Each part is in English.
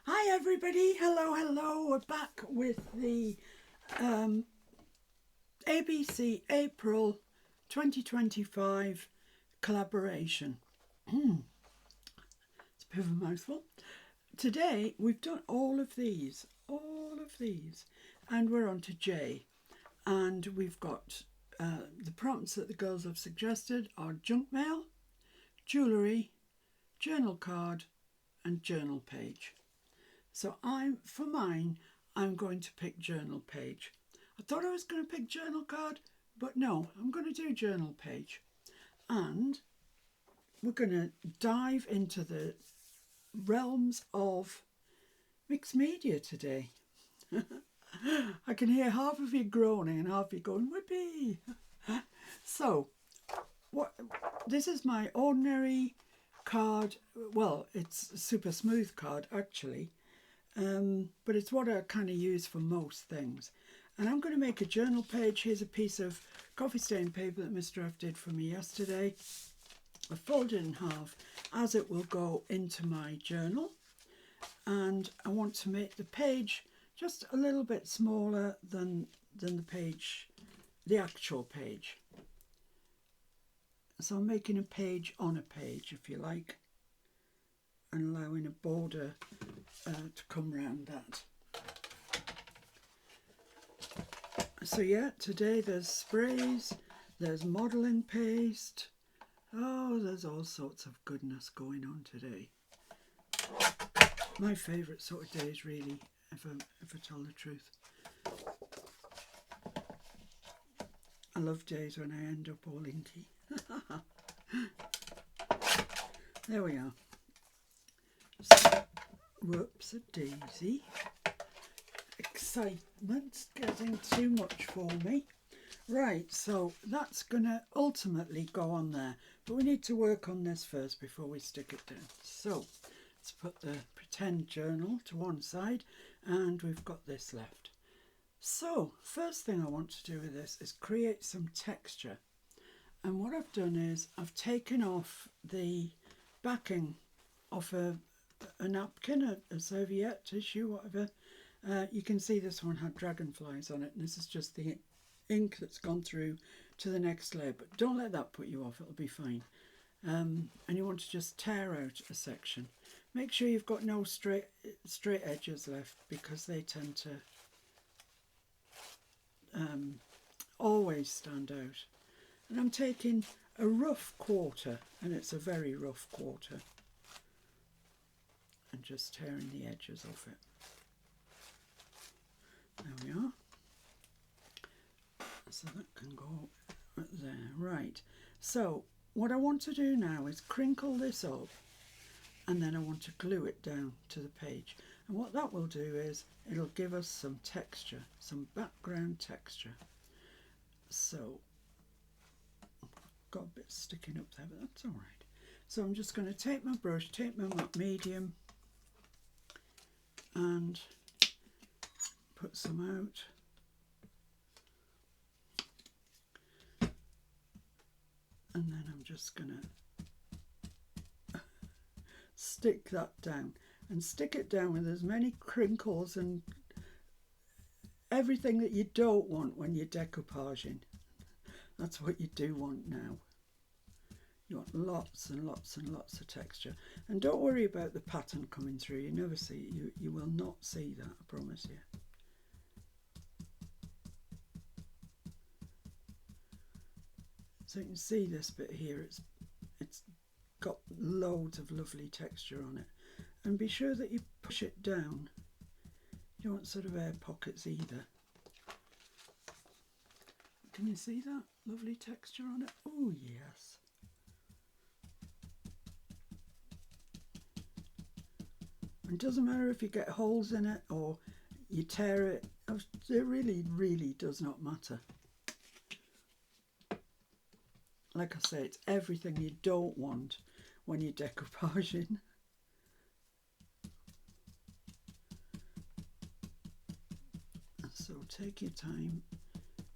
Hi everybody, hello, we're back with the ABC April 2025 collaboration. It's a bit of a mouthful. Today we've done all of these, and we're on to J. And we've got the prompts that the girls have suggested are junk mail, jewellery, journal card and journal page. So for mine, I'm going to pick journal page. I thought I was going to pick journal card, but no, I'm going to do journal page. And we're going to dive into the realms of mixed media today. I can hear half of you groaning and half of you going, whippy. So, this is my ordinary card. Well, it's a super smooth card actually. But it's what I kind of use for most things. And I'm going to make a journal page. Here's a piece of coffee stain paper that Mr. F did for me yesterday. I fold it in half as it will go into my journal. And I want to make the page just a little bit smaller than the page, the actual page. So I'm making a page on a page, if you like, and allowing a border to come round that. So yeah, today there's sprays, there's modelling paste. Oh, there's all sorts of goodness going on today. My favourite sort of days, really, if I tell the truth. I love days when I end up all inky. There we are. So, whoops a daisy. Excitement's getting too much for me. Right, so that's going to ultimately go on there. But we need to work on this first before we stick it down. So let's put the pretend journal to one side and we've got this left. So first thing I want to do with this is create some texture. And what I've done is I've taken off the backing off a napkin, a serviette, tissue, whatever. You can see this one had dragonflies on it, and this is just the ink that's gone through to the next layer. But don't let that put you off, it'll be fine. And you want to just tear out a section. Make sure you've got no straight edges left, because they tend to always stand out. And I'm taking a rough quarter, and it's a very rough quarter, and just tearing the edges off it. There we are. So that can go there. Right. So what I want to do now is crinkle this up, and then I want to glue it down to the page. And what that will do is it'll give us some texture, some background texture. So got a bit sticking up there, but that's all right. So I'm just going to take my brush, take my medium, and put some out. And then I'm just going to stick that down, and stick it down with as many crinkles and everything that you don't want when you're decoupaging. That's what you do want now. You want lots and lots and lots of texture. And don't worry about the pattern coming through. You never see it. You will not see that, I promise you. So you can see this bit here, it's got loads of lovely texture on it. And be sure that you push it down. You don't want sort of air pockets either. Can you see that lovely texture on it? Oh yes. And it doesn't matter if you get holes in it or you tear it. It really does not matter. Like I say, it's everything you don't want when you're decoupaging. So take your time,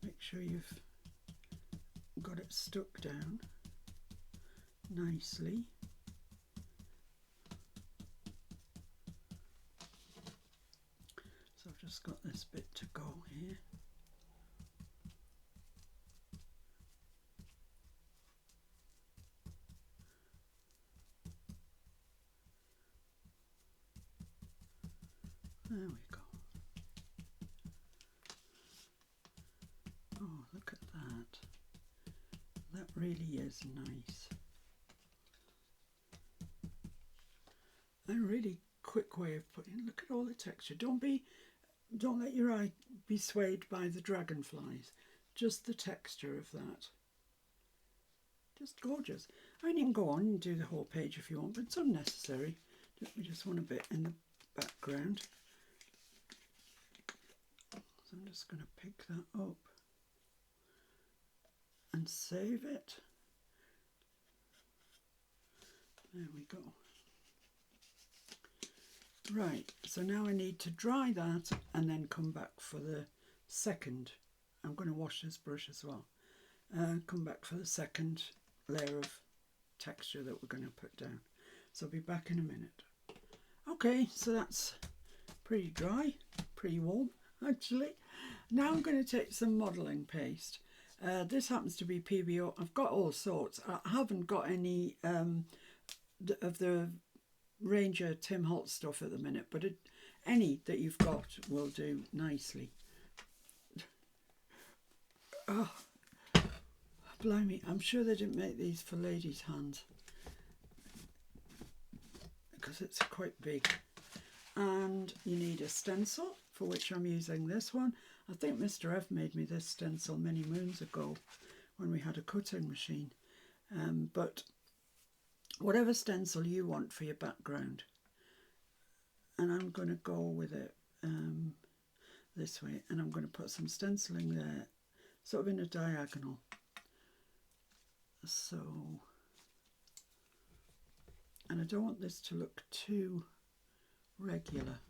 make sure you've got it stuck down nicely. just got this bit to go here. There we go. Oh, look at that. That really is nice. A really quick way of putting, look at all the texture. Don't let your eye be swayed by the dragonflies. Just the texture of that. Just gorgeous. I mean, you can go on and do the whole page if you want, but it's unnecessary. We just want a bit in the background. So I'm just going to pick that up and save it. There we go. Right, so now I need to dry that and then come back for the second. I'm going to wash this brush as well. Come back for the second layer of texture that we're going to put down. So I'll be back in a minute. Okay, so that's pretty dry, pretty warm actually. Now I'm going to take some modelling paste. This happens to be PBO. I've got all sorts. I haven't got any of the Ranger Tim Holtz stuff at the minute, but any that you've got will do nicely. Oh, blimey, I'm sure they didn't make these for ladies' hands because it's quite big. And you need a stencil, for which I'm using this one. I think Mr. F made me this stencil many moons ago when we had a cutting machine. But whatever stencil you want for your background. And I'm going to go with it this way, and I'm going to put some stenciling there, sort of in a diagonal. So, and I don't want this to look too regular.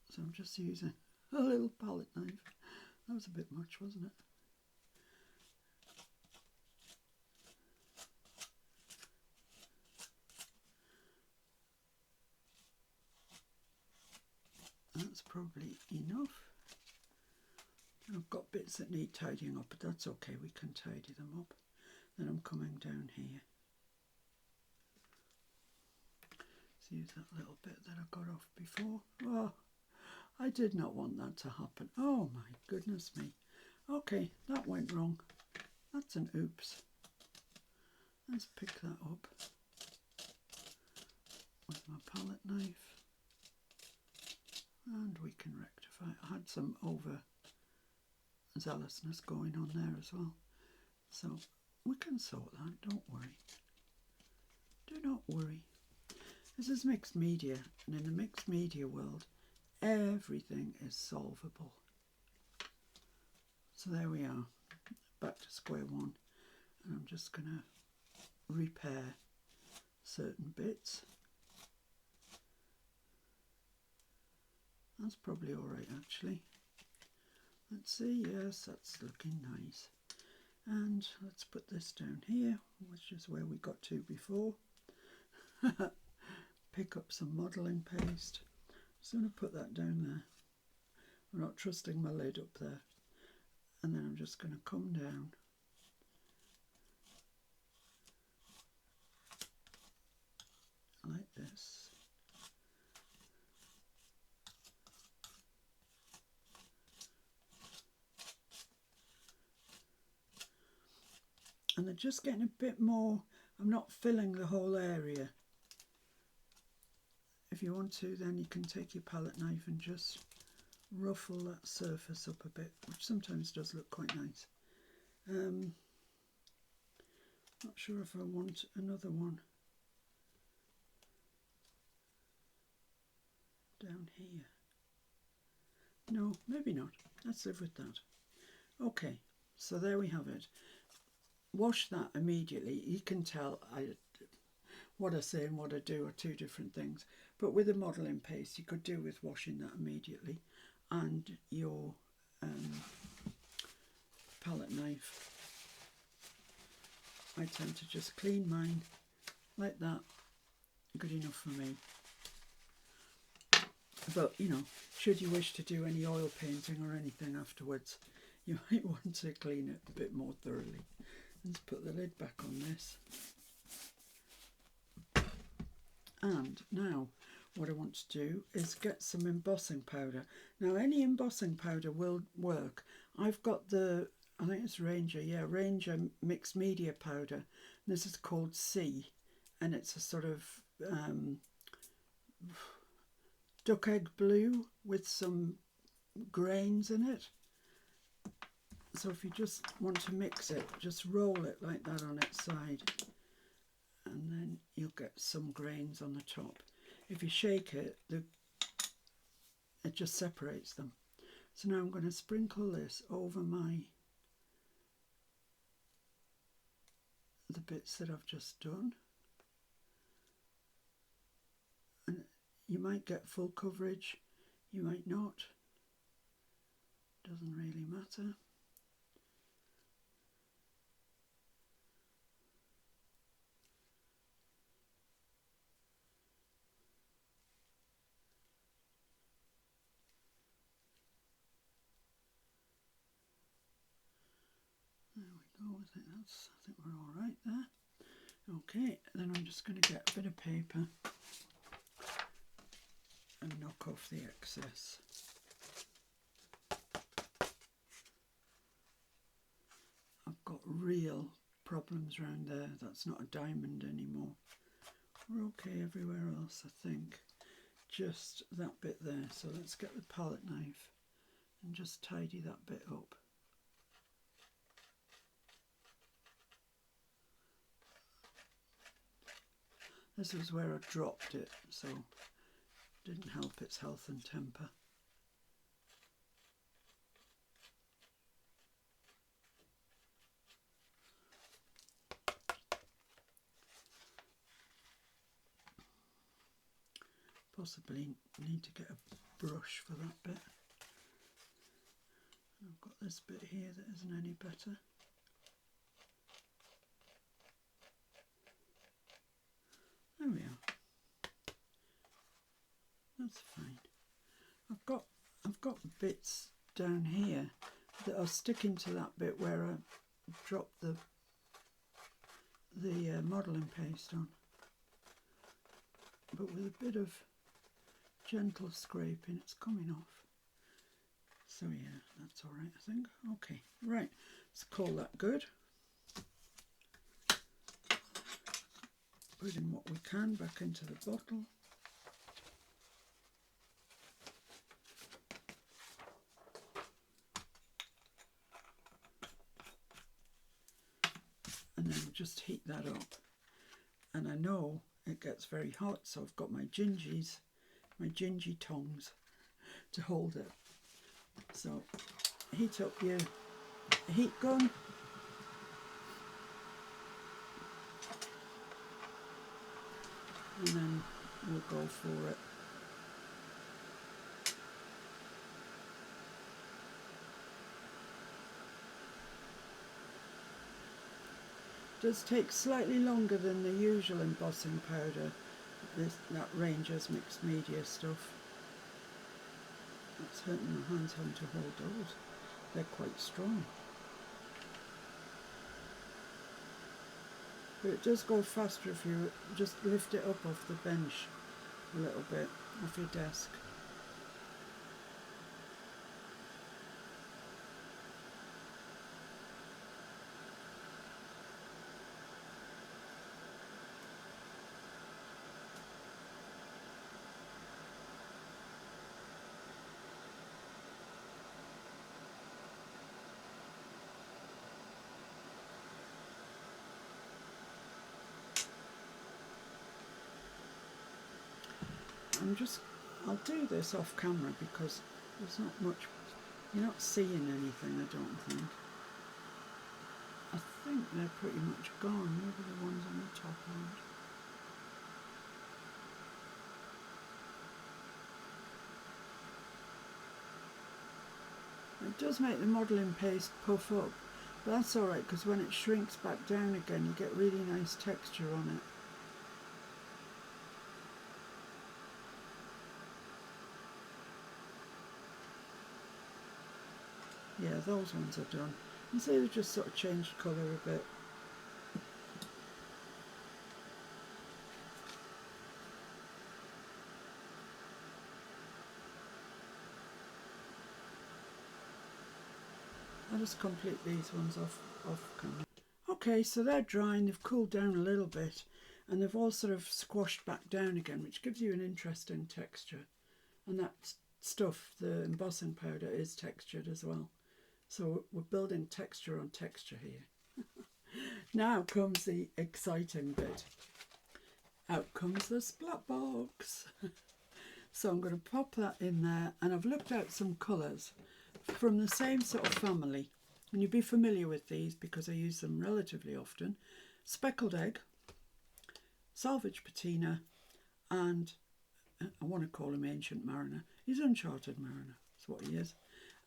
So I'm just using a little palette knife. That was a bit much, wasn't it? That's probably enough. I've got bits that need tidying up, but that's okay, we can tidy them up. Then I'm coming down here. Let's use that little bit that I got off before. Oh, I did not want that to happen. Oh my goodness me. Okay, that went wrong. That's an oops. Let's pick that up with my palette knife. And we can rectify it. I had some overzealousness going on there as well. So we can sort that, don't worry. Do not worry. This is mixed media, and in the mixed media world, everything is solvable. So there we are, back to square one. And I'm just going to repair certain bits. That's probably all right actually. Let's see, yes, that's looking nice. And let's put this down here, which is where we got to before. Pick up some modelling paste. Just going to put that down there. I'm not trusting my lid up there. And then I'm just going to come down. Like this. And they're just getting a bit more, I'm not filling the whole area. If you want to, then you can take your palette knife and just ruffle that surface up a bit, which sometimes does look quite nice. Not sure if I want another one down here. No, maybe not. Let's live with that. Okay, so there we have it. Wash that immediately. You can tell what I say and what I do are two different things. But with a modelling paste, you could do with washing that immediately. And your palette knife I tend to just clean mine like that. Good enough for me. But, you know, should you wish to do any oil painting or anything afterwards, you might want to clean it a bit more thoroughly. Let's put the lid back on this. And now what I want to do is get some embossing powder. Now any embossing powder will work. I've got the, I think it's Ranger, yeah, Ranger mixed media powder. This is called C, and it's a sort of duck egg blue with some grains in it. So if you just want to mix it, just roll it like that on its side, and then you'll get some grains on the top. If you shake it, it just separates them. So now I'm going to sprinkle this over the bits that I've just done. And you might get full coverage, you might not. Doesn't really matter. There we go. I think we're all right there. Okay, then I'm just going to get a bit of paper and knock off the excess. I've got real problems around there. That's not a diamond anymore. We're okay everywhere else, I think. Just that bit there. So let's get the palette knife and just tidy that bit up. This was where I dropped it, so it didn't help its health and temper. Possibly need to get a brush for that bit. I've got this bit here that isn't any better. There we are. That's fine. I've got bits down here that are sticking to that bit where I dropped the modelling paste on, but with a bit of gentle scraping it's coming off. So yeah, that's all right, I think. Okay, right, let's call that good. Put in what we can back into the bottle. And then just heat that up. And I know it gets very hot, so I've got my gingy tongs to hold it. So heat up your heat gun. And then we'll go for it. It does take slightly longer than the usual embossing powder, that Ranger's mixed media stuff. That's hurting my hands having to hold those. They're quite strong. But it does go faster if you just lift it up off the bench a little bit, off your desk. I'll do this off camera because there's not much, you're not seeing anything, I don't think. I think they're pretty much gone, maybe the ones on the top aren't. It does make the modelling paste puff up, But that's alright, because when it shrinks back down again, you get really nice texture on it. Yeah, those ones are done. You see they've just sort of changed colour a bit. I'll just complete these ones off camera. Okay, so they're drying, they've cooled down a little bit, and they've all sort of squashed back down again, which gives you an interesting texture. And that stuff, the embossing powder, is textured as well. So we're building texture on texture here. Now comes the exciting bit. Out comes the splat box. So I'm going to pop that in there, and I've looked out some colours from the same sort of family, and you'll be familiar with these because I use them relatively often. Speckled Egg, Salvage Patina, and I want to call him Ancient Mariner. He's Uncharted Mariner, that's what he is.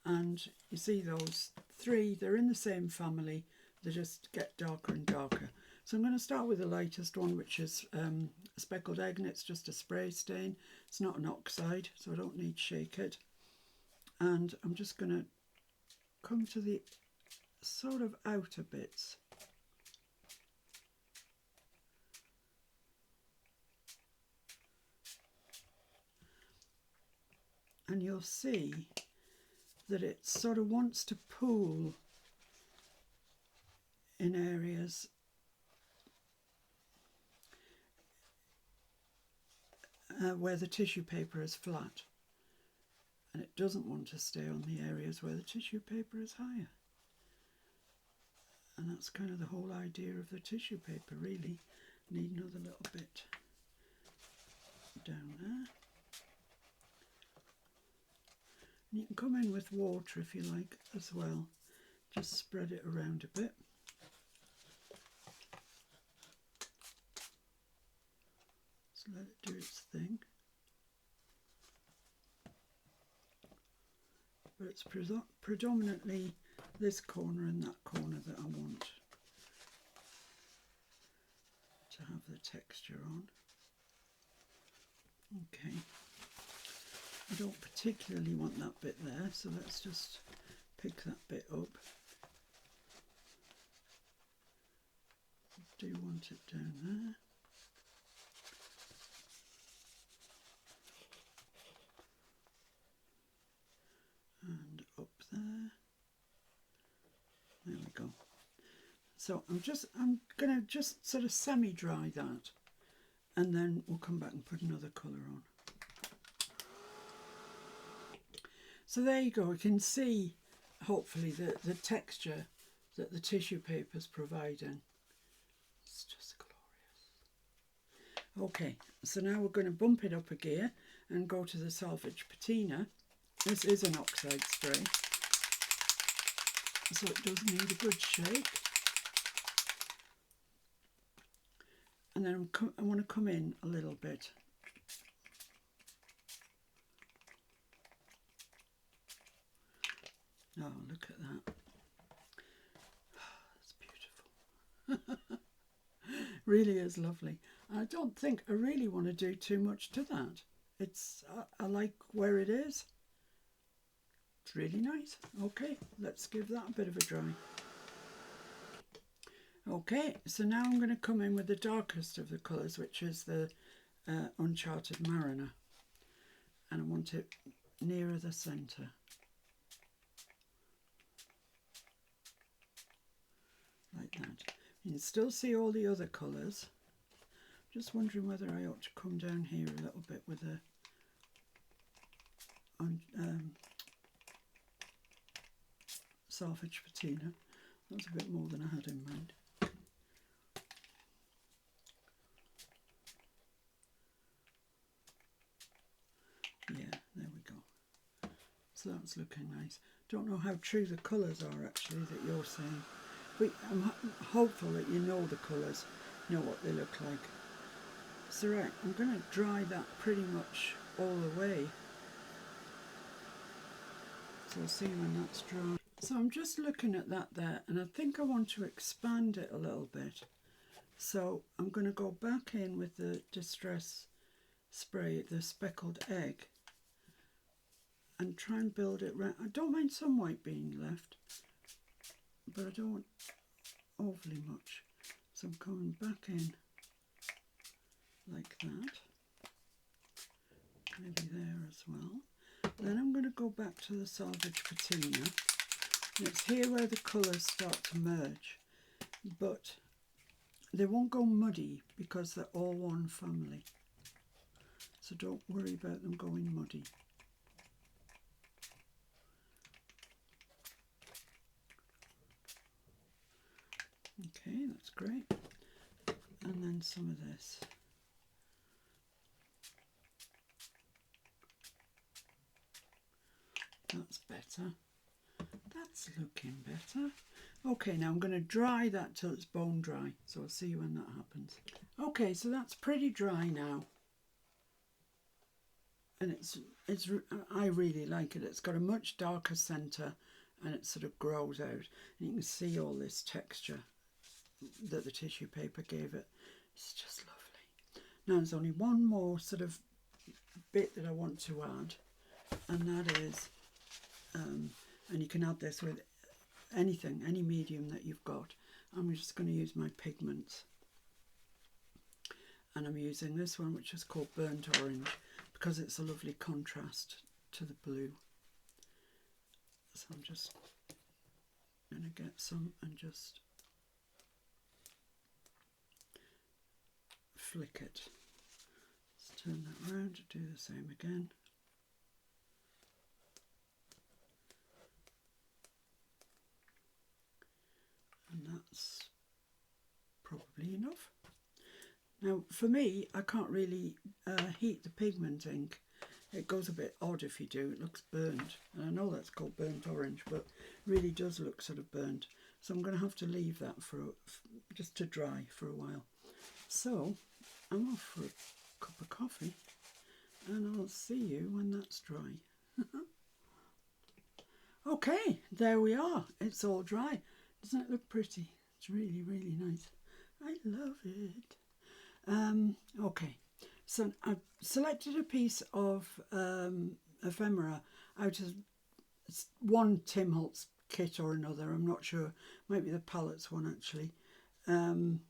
And you see those three, they're in the same family, they just get darker and darker. So I'm going to start with the lightest one, which is Speckled Egg, and it's just a spray stain. It's not an oxide, so I don't need to shake it. And I'm just going to come to the sort of outer bits. And you'll see that it sort of wants to pool in areas where the tissue paper is flat, and it doesn't want to stay on the areas where the tissue paper is higher. And that's kind of the whole idea of the tissue paper, really. Need another little bit down there. And you can come in with water if you like as well. Just spread it around a bit. Just let it do its thing. But it's predominantly this corner and that corner that I want to have the texture on. Okay. I don't particularly want that bit there, so let's just pick that bit up. I do want it down there. And up there. There we go. So I'm gonna just sort of semi-dry that, and then we'll come back and put another colour on. So there you go. You can see hopefully the texture that the tissue paper is providing. It's just glorious. Okay, so now we're going to bump it up a gear and go to the Salvage Patina. This is an oxide spray, so it does need a good shake. And then I want to come in a little bit. Oh, look at that. It's beautiful. Really is lovely. I don't think I really want to do too much to that. I like where it is. It's really nice. Okay, let's give that a bit of a dry. Okay, so now I'm going to come in with the darkest of the colours, which is the Uncharted Mariner. And I want it nearer the centre. Like that. You can still see all the other colours. Just wondering whether I ought to come down here a little bit with a Salvage Patina. That's a bit more than I had in mind. Yeah, there we go. So that's looking nice. Don't know how true the colours are actually that you're saying. But I'm hopeful that you know the colours, know what they look like. So right, I'm going to dry that pretty much all the way. So I'll see when that's dry. So I'm just looking at that there, and I think I want to expand it a little bit. So I'm going to go back in with the Distress spray, the speckled egg, and try and build it round. I don't mind some white being left, but I don't want overly much. So I'm coming back in like that, maybe there as well. Then I'm going to go back to the Salvage Patina. And it's here where the colours start to merge, but they won't go muddy because they're all one family. So don't worry about them going muddy. Okay, that's great. And then some of this. That's better. That's looking better. Okay, now I'm going to dry that till it's bone dry. So I'll see you when that happens. Okay, so that's pretty dry now. And I really like it. It's got a much darker centre and it sort of grows out. And you can see all this texture that the tissue paper gave it. It's just lovely. Now there's only one more sort of bit that I want to add, and that is, and you can add this with anything, any medium that you've got. I'm just going to use my pigments, and I'm using this one, which is called Burnt Orange, because it's a lovely contrast to the blue. So I'm just going to get some and just flick it. Let's turn that round, do the same again. And that's probably enough. Now for me, I can't really heat the pigment ink. It goes a bit odd if you do, it looks burnt. And I know that's called burnt orange, but it really does look sort of burnt. So I'm going to have to leave that just to dry for a while. So I'm off for a cup of coffee, and I'll see you when that's dry. Okay, there we are. It's all dry. Doesn't it look pretty? It's really, really nice. I love it. Okay, so I've selected a piece of ephemera out of one Tim Holtz kit or another. I'm not sure. Might be the palettes one actually. I'm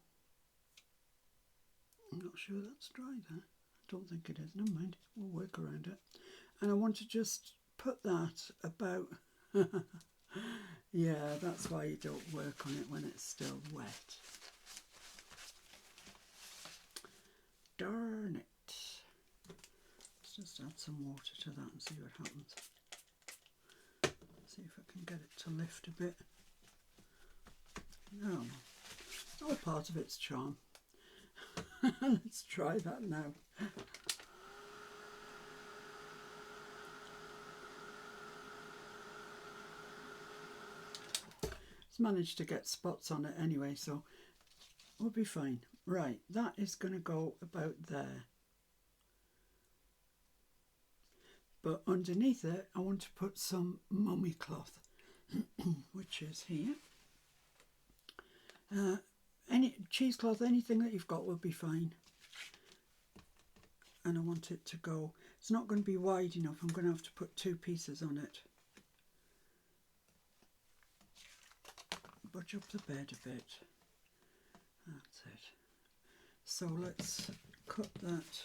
not sure that's dry there. I don't think it is. Never mind. We'll work around it. And I want to just put that about... Yeah, that's why you don't work on it when it's still wet. Darn it. Let's just add some water to that and see what happens. See if I can get it to lift a bit. No, it's all part of its charm. Let's try that now. It's managed to get spots on it anyway, so we'll be fine. Right, that is going to go about there. But underneath it, I want to put some mummy cloth, which is here. Any cheesecloth, anything that you've got will be fine. And I want it to go, it's not going to be wide enough, I'm going to have to put two pieces on it. Budge up the bed a bit. That's it. So let's cut that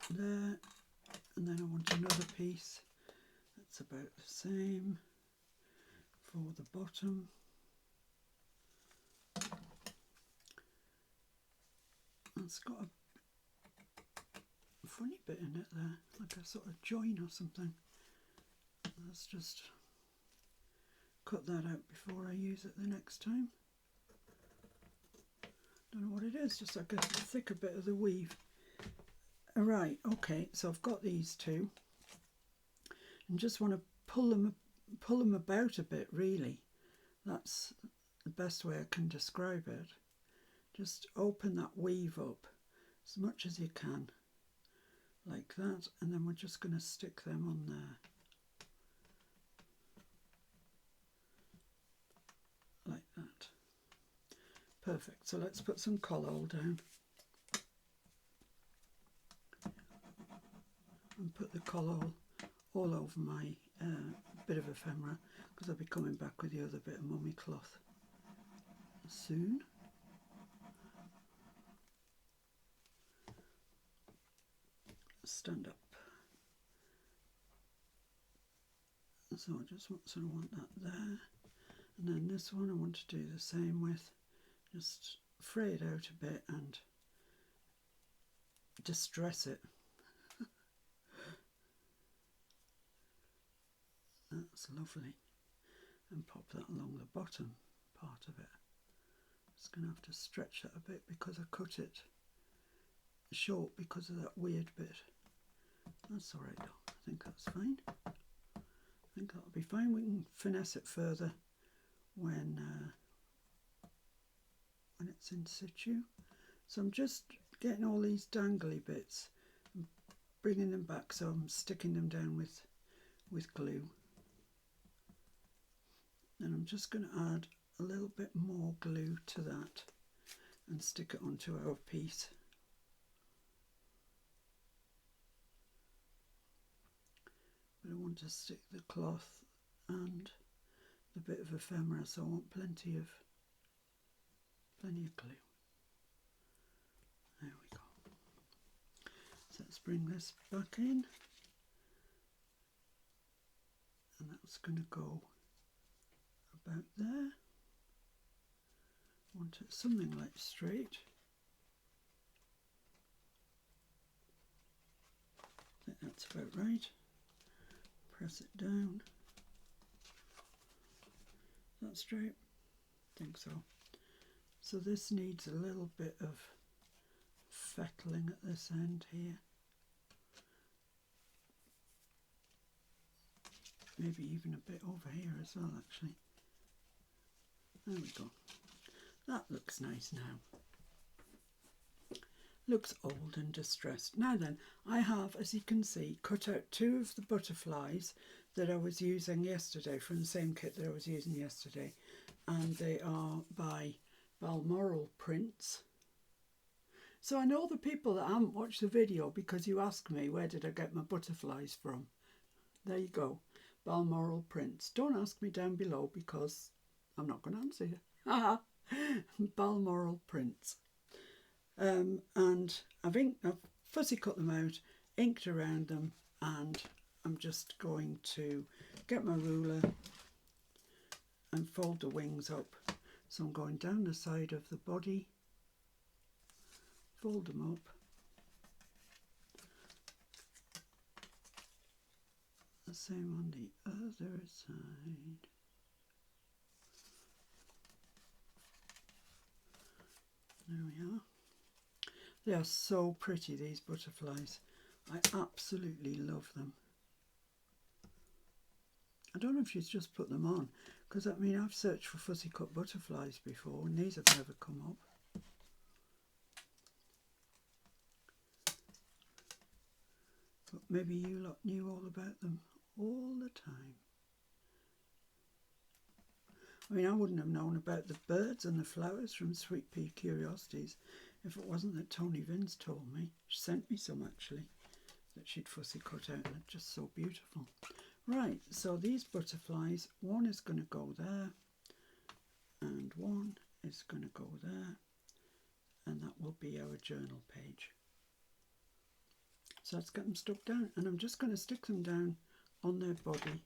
there, and then I want another piece that's about the same for the bottom. It's got a funny bit in it there, like a sort of join or something. Let's just cut that out before I use it the next time. Don't know what it is, just like a thicker bit of the weave. Right, okay, so I've got these two, and just want to pull them about a bit, really. That's the best way I can describe it. Just open that weave up as much as you can. like that, and then we're just going to stick them on there like that. Perfect. So let's put some collall down and put the collall all over my bit of ephemera, because I'll be coming back with the other bit of mummy cloth soon. Stand up. So I just sort of want that there, and then this one I want to do the same with. Just fray it out a bit and distress it. That's lovely. And pop that along the bottom part of it. Just going to have to stretch that a bit because I cut it short because of that weird bit. That's alright though. I think that's fine. I think that'll be fine. We can finesse it further when it's in situ. So I'm just getting all these dangly bits and bringing them back, so I'm sticking them down with glue. And I'm just going to add a little bit more glue to that and stick it onto our piece. But I want to stick the cloth and the bit of ephemera, so I want plenty of glue. There we go. So let's bring this back in, and that's going to go about there. I want it something like straight. I think that's about right. Press it down. Is that straight? I think so. So this needs a little bit of fettling at this end here. Maybe even a bit over here as well, actually. There we go. That looks nice now. Looks old and distressed. Now then, I have, as you can see, cut out two of the butterflies that I was using yesterday from the same kit that I was using yesterday, and they are by Balmoral Prints. So I know the people that haven't watched the video because you asked me where did I get my butterflies from. There you go, Balmoral Prints. Don't ask me down below because I'm not going to answer you. Balmoral Prints. And I've fussy cut them out, inked around them, and I'm just going to get my ruler and fold the wings up. So I'm going down the side of the body, fold them up, the same on the other side. There we are. They are so pretty, these butterflies. I absolutely love them. I don't know if she's just put them on, because I mean I've searched for fussy cut butterflies before and these have never come up. But maybe you lot knew all about them all the time. I mean, I wouldn't have known about the birds and the flowers from Sweet Pea Curiosities if it wasn't that Tony Vince told me. She sent me some actually that she'd fussy cut out, and they're just so beautiful. Right, so these butterflies, one is going to go there and one is going to go there, and that will be our journal page. So let's get them stuck down, and I'm just going to stick them down on their body.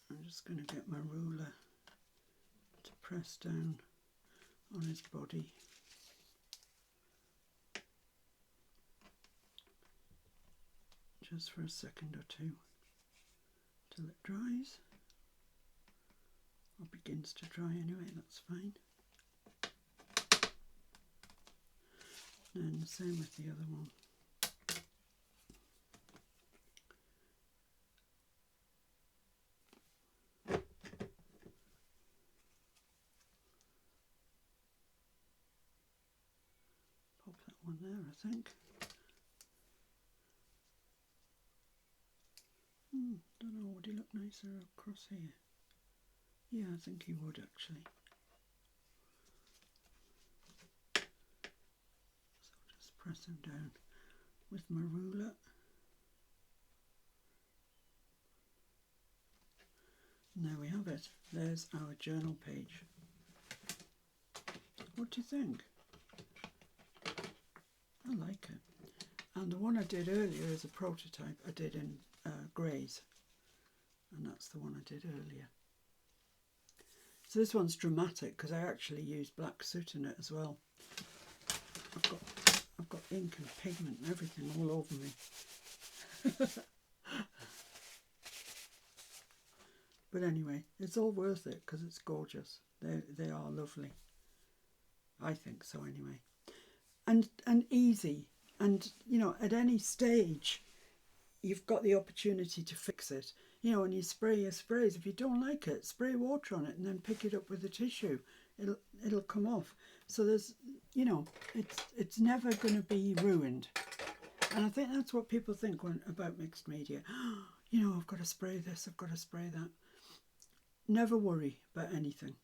I'm just going to get my ruler to press down on his body. Just for a second or two till it dries, or begins to dry anyway, that's fine. And the same with the other one. there, I think. Don't know, would he look nicer across here? Yeah, I think he would actually. So just press him down with my ruler. And there we have it. There's our journal page. What do you think? I like it. And the one I did earlier is a prototype I did in greys. And that's the one I did earlier. So this one's dramatic because I actually used black soot in it as well. I've got ink and pigment and everything all over me. But anyway, it's all worth it because it's gorgeous. They are lovely. I think so anyway. And easy. And, you know, at any stage, you've got the opportunity to fix it. You know, when you spray your sprays, if you don't like it, spray water on it and then pick it up with a tissue. It'll come off. So there's, you know, it's never going to be ruined. And I think that's what people think about mixed media. You know, I've got to spray this, I've got to spray that. Never worry about anything.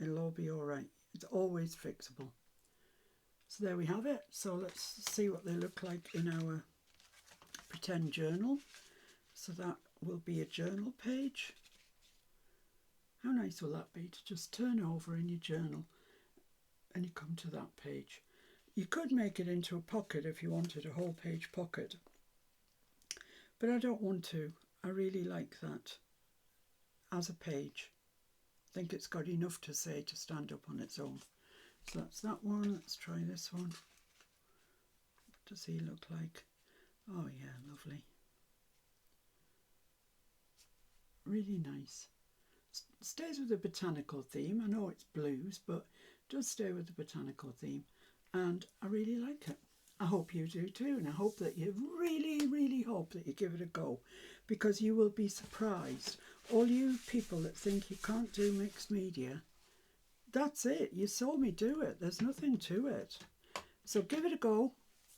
It'll all be all right. It's always fixable. So there we have it. So let's see what they look like in our pretend journal. So that will be a journal page. How nice will that be to just turn over in your journal and you come to that page. You could make it into a pocket if you wanted a whole page pocket. But I don't want to. I really like that as a page. I think it's got enough to say to stand up on its own. So that's that one. Let's try this one. What does he look like? Oh yeah, lovely. Really nice. Stays with the botanical theme. I know it's blues, but does stay with the botanical theme. And I really like it. I hope you do too. And I hope that you really hope that you give it a go, because you will be surprised. All you people that think you can't do mixed media, that's it. You saw me do it. There's nothing to it. So give it a go.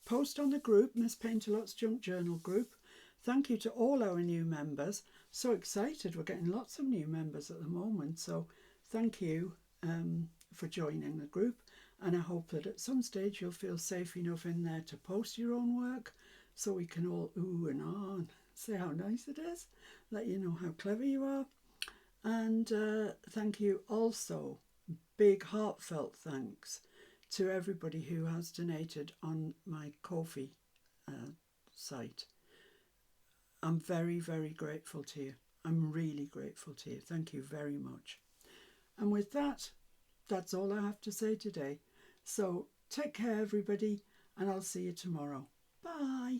Post on the group, Miss Paint-A-Lot's Junk Journal group. Thank you to all our new members. So excited. We're getting lots of new members at the moment. So thank you for joining the group. And I hope that at some stage you'll feel safe enough in there to post your own work so we can all ooh and ah and say how nice it is, let you know how clever you are. And thank you also, big heartfelt thanks to everybody who has donated on my Ko-fi site. I'm very grateful to you. I'm really grateful to you. Thank you very much. And with that, that's all I have to say today. So take care, everybody, and I'll see you tomorrow. Bye.